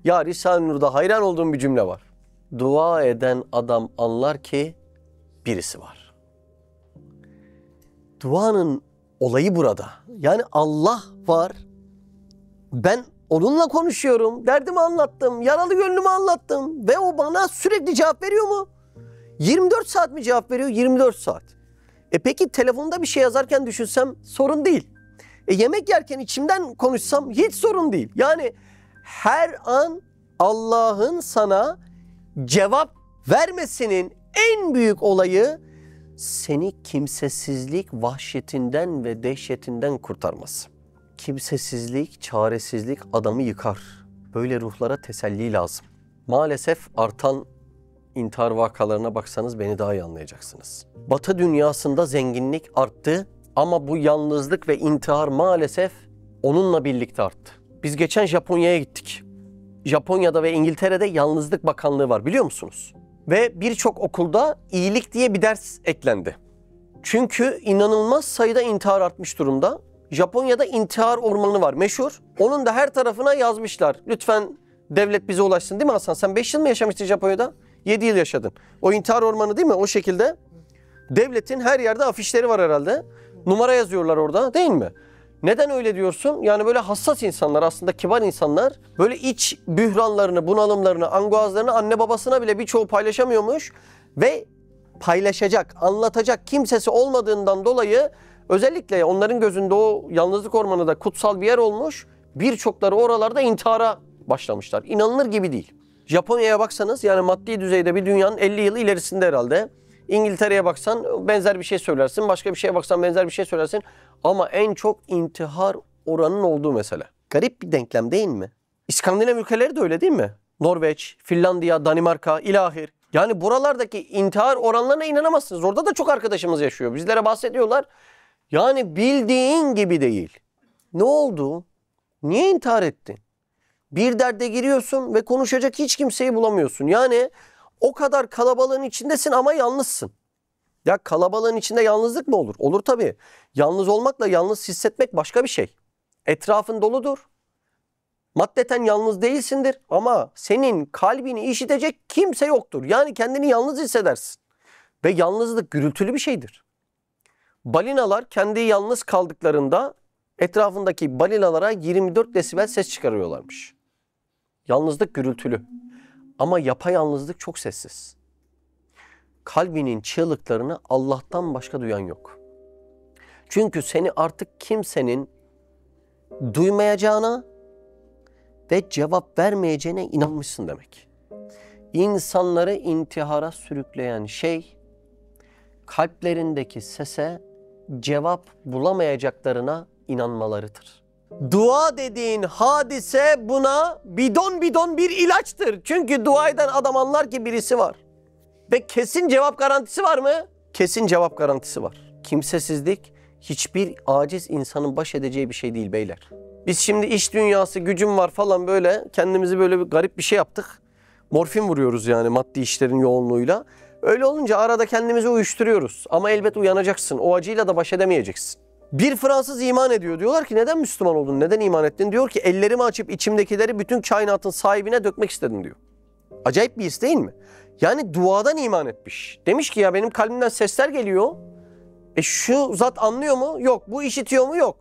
Ya Risale-i Nur'da hayran olduğum bir cümle var. Dua eden adam anlar ki birisi var. Duanın olayı burada. Yani Allah var. Ben onunla konuşuyorum. Derdimi anlattım. Yaralı gönlümü anlattım. Ve o bana sürekli cevap veriyor mu? 24 saat mi cevap veriyor? 24 saat. Peki telefonda bir şey yazarken düşünsem sorun değil. Yemek yerken içimden konuşsam hiç sorun değil. Yani her an Allah'ın sana cevap vermesinin en büyük olayı seni kimsesizlik vahşetinden ve dehşetinden kurtarması. Kimsesizlik, çaresizlik adamı yıkar. Böyle ruhlara teselli lazım. Maalesef artan intihar vakalarına baksanız beni daha iyi anlayacaksınız. Batı dünyasında zenginlik arttı ama bu yalnızlık ve intihar maalesef onunla birlikte arttı. Biz geçen Japonya'ya gittik. Japonya'da ve İngiltere'de Yalnızlık Bakanlığı var, biliyor musunuz? Ve birçok okulda iyilik diye bir ders eklendi. Çünkü inanılmaz sayıda intihar artmış durumda. Japonya'da intihar ormanı var, meşhur. Onun da her tarafına yazmışlar. Lütfen devlet bize ulaşsın, değil mi Hasan? Sen 5 yıl mı yaşamıştın Japonya'da? 7 yıl yaşadın. O intihar ormanı değil mi? O şekilde devletin her yerde afişleri var herhalde. Numara yazıyorlar orada, değil mi? Neden öyle diyorsun? Yani böyle hassas insanlar, aslında kibar insanlar, böyle iç bühranlarını, bunalımlarını, anguazlarını anne babasına bile birçoğu paylaşamıyormuş. Ve paylaşacak, anlatacak kimsesi olmadığından dolayı özellikle onların gözünde o yalnızlık ormanı da kutsal bir yer olmuş. Birçokları oralarda intihara başlamışlar. İnanılır gibi değil. Japonya'ya baksanız yani maddi düzeyde bir dünyanın 50 yılı ilerisinde herhalde. İngiltere'ye baksan benzer bir şey söylersin. Başka bir şeye baksan benzer bir şey söylersin. Ama en çok intihar oranının olduğu mesele. Garip bir denklem değil mi? İskandinav ülkeleri de öyle değil mi? Norveç, Finlandiya, Danimarka, ilahir. Yani buralardaki intihar oranlarına inanamazsınız. Orada da çok arkadaşımız yaşıyor. Bizlere bahsediyorlar. Yani bildiğin gibi değil. Ne oldu? Niye intihar ettin? Bir derde giriyorsun ve konuşacak hiç kimseyi bulamıyorsun. Yani o kadar kalabalığın içindesin ama yalnızsın. Ya kalabalığın içinde yalnızlık mı olur? Olur tabii. Yalnız olmakla yalnız hissetmek başka bir şey. Etrafın doludur. Maddeten yalnız değilsindir ama senin kalbini işitecek kimse yoktur. Yani kendini yalnız hissedersin. Ve yalnızlık gürültülü bir şeydir. Balinalar kendi yalnız kaldıklarında etrafındaki balinalara 24 desibel ses çıkarıyorlarmış. Yalnızlık gürültülü. Ama yapayalnızlık çok sessiz. Kalbinin çığlıklarını Allah'tan başka duyan yok. Çünkü seni artık kimsenin duymayacağına ve cevap vermeyeceğine inanmışsın demek. İnsanları intihara sürükleyen şey, kalplerindeki sese cevap bulamayacaklarına inanmalarıdır. Dua dediğin hadise buna bidon bidon bir ilaçtır. Çünkü dua eden adam anlar ki birisi var. Ve kesin cevap garantisi var mı? Kesin cevap garantisi var. Kimsesizlik hiçbir aciz insanın baş edeceği bir şey değil beyler. Biz şimdi iş dünyası, gücüm var falan böyle kendimizi böyle bir garip bir şey yaptık. Morfin vuruyoruz yani maddi işlerin yoğunluğuyla. Öyle olunca arada kendimizi uyuşturuyoruz. Ama elbet uyanacaksın. O acıyla da baş edemeyeceksin. Bir Fransız iman ediyor. Diyorlar ki neden Müslüman oldun? Neden iman ettin? Diyor ki ellerimi açıp içimdekileri bütün kainatın sahibine dökmek istedim diyor. Acayip bir his değil mi? Yani duadan iman etmiş. Demiş ki ya benim kalbimden sesler geliyor. Şu zat anlıyor mu? Yok. Bu işitiyor mu? Yok.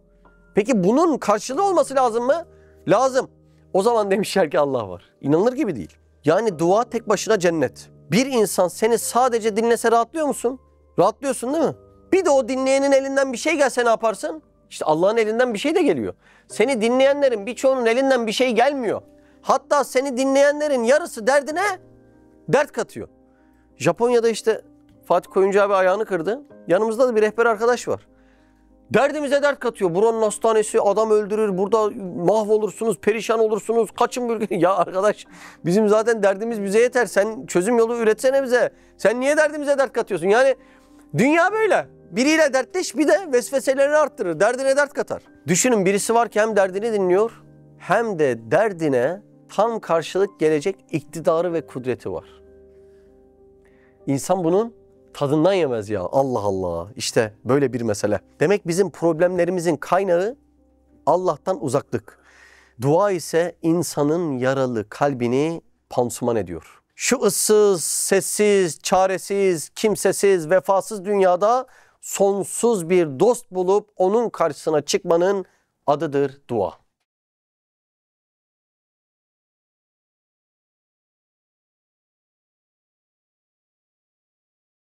Peki bunun karşılığı olması lazım mı? Lazım. O zaman demişler ki Allah var. İnanılır gibi değil. Yani dua tek başına cennet. Bir insan seni sadece dinlese rahatlıyor musun? Rahatlıyorsun değil mi? Bir de o dinleyenin elinden bir şey gelse ne yaparsın? İşte Allah'ın elinden bir şey de geliyor. Seni dinleyenlerin birçoğunun elinden bir şey gelmiyor. Hatta seni dinleyenlerin yarısı derdine dert katıyor. Japonya'da işte Fatih Koyuncu abi ayağını kırdı. Yanımızda da bir rehber arkadaş var. Derdimize dert katıyor. Buranın hastanesi adam öldürür. Burada mahvolursunuz, perişan olursunuz. Kaçın bölge. Ya arkadaş bizim zaten derdimiz bize yeter. Sen çözüm yolu üretsene bize. Sen niye derdimize dert katıyorsun? Yani dünya böyle. Biriyle dertleş bir de vesveselerini arttırır. Derdine dert katar. Düşünün birisi var ki hem derdini dinliyor hem de derdine tam karşılık gelecek iktidarı ve kudreti var. İnsan bunun tadından yemez ya. Allah Allah. İşte böyle bir mesele. Demek bizim problemlerimizin kaynağı Allah'tan uzaklık. Dua ise insanın yaralı kalbini pansuman ediyor. Şu ıssız, sessiz, çaresiz, kimsesiz, vefasız dünyada sonsuz bir dost bulup onun karşısına çıkmanın adıdır dua.